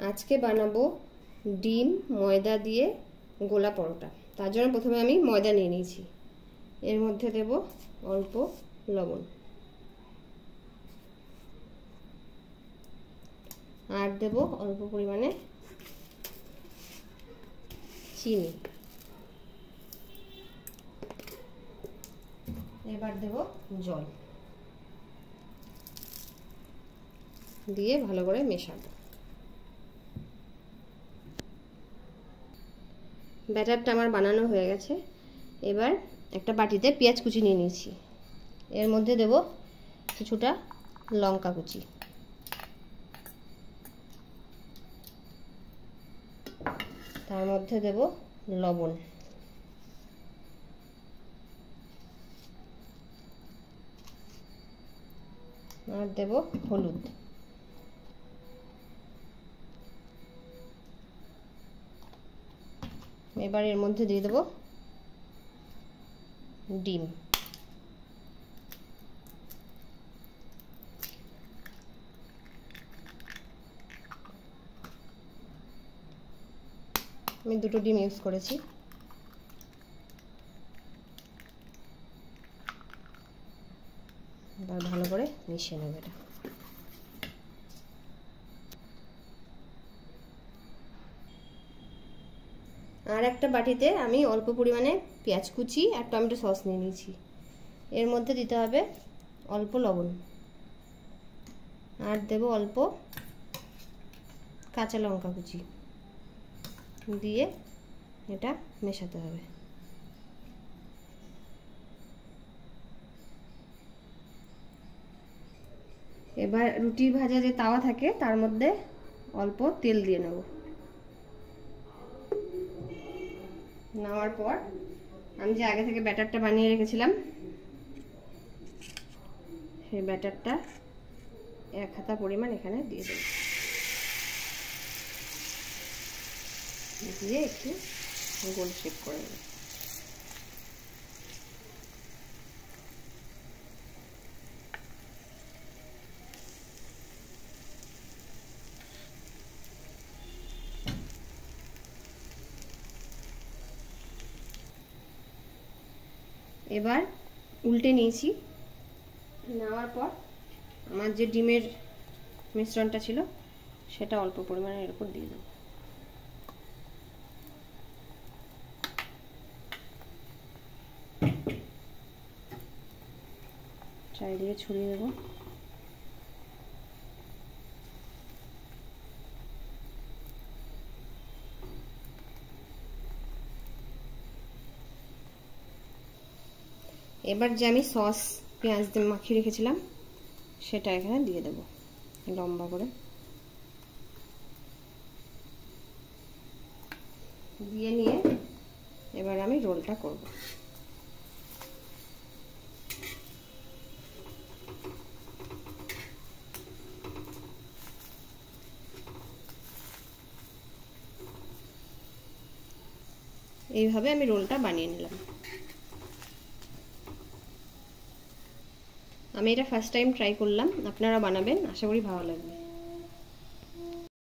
আজকে বানাবো ডিম ময়দা দিয়ে গোলা পরোটা। তার জন্য প্রথমে আমি ময়দা নিয়ে নিয়েছি, এর মধ্যে দেব অল্প লবণ আর দেব অল্প পরিমাণে চিনি। এবার দেব জল দিয়ে ভালো করে মেশাবো। ব্যাটারটা আমার বানানো হয়ে গেছে। এবার একটা বাটিতে পেঁয়াজ কুচি নিয়ে নিয়েছি, এর মধ্যে দেব কিছুটা লঙ্কা কুচি, তার মধ্যে দেব লবণ, আর দেব হলুদ। এবার এর মধ্যে দিয়ে দেব ডিম। আমি দুটো ডিম ইউজ করেছি। এবার ভালো করে মিশিয়ে নেব এটা। আর একটা বাটিতে আমি অল্প পরিমাণে পেঁয়াজ কুচি আর টমেটো সস নিয়ে নিয়েছি, এর মধ্যে দিতে হবে অল্প লবণ আর দেব অল্প কাঁচা লঙ্কা কুচি, দিয়ে এটা মেশাতে হবে। এবার রুটি ভাজা যে তাওয়া থাকে তার মধ্যে অল্প তেল দিয়ে নেব। নেওয়ার পর আমি যে আগে থেকে ব্যাটারটা বানিয়ে রেখেছিলাম সেই ব্যাটারটা এক হাতা পরিমাণ এখানে দিয়ে দেব, দিয়ে একটু গোল শেপ করে নেব। এবার উল্টে নিয়েছি, নেওয়ার পর আমার যে ডিমের মিশ্রণটা ছিল সেটা অল্প পরিমাণে এর উপর দিয়ে দেব। চারিদিকে ছড়িয়ে দেব। এবার যে আমি সস পেঁয়াজ দিয়ে মাখিয়ে রেখেছিলাম সেটা এখানে দিয়ে দেব লম্বা করে, দিয়ে নিয়ে এবার আমি রোলটা করব। এইভাবে আমি রোলটা বানিয়ে নিলাম। আমি এটা ফার্স্ট টাইম ট্রাই করলাম, আপনারা বানাবেন, আশা করি ভালো লাগবে।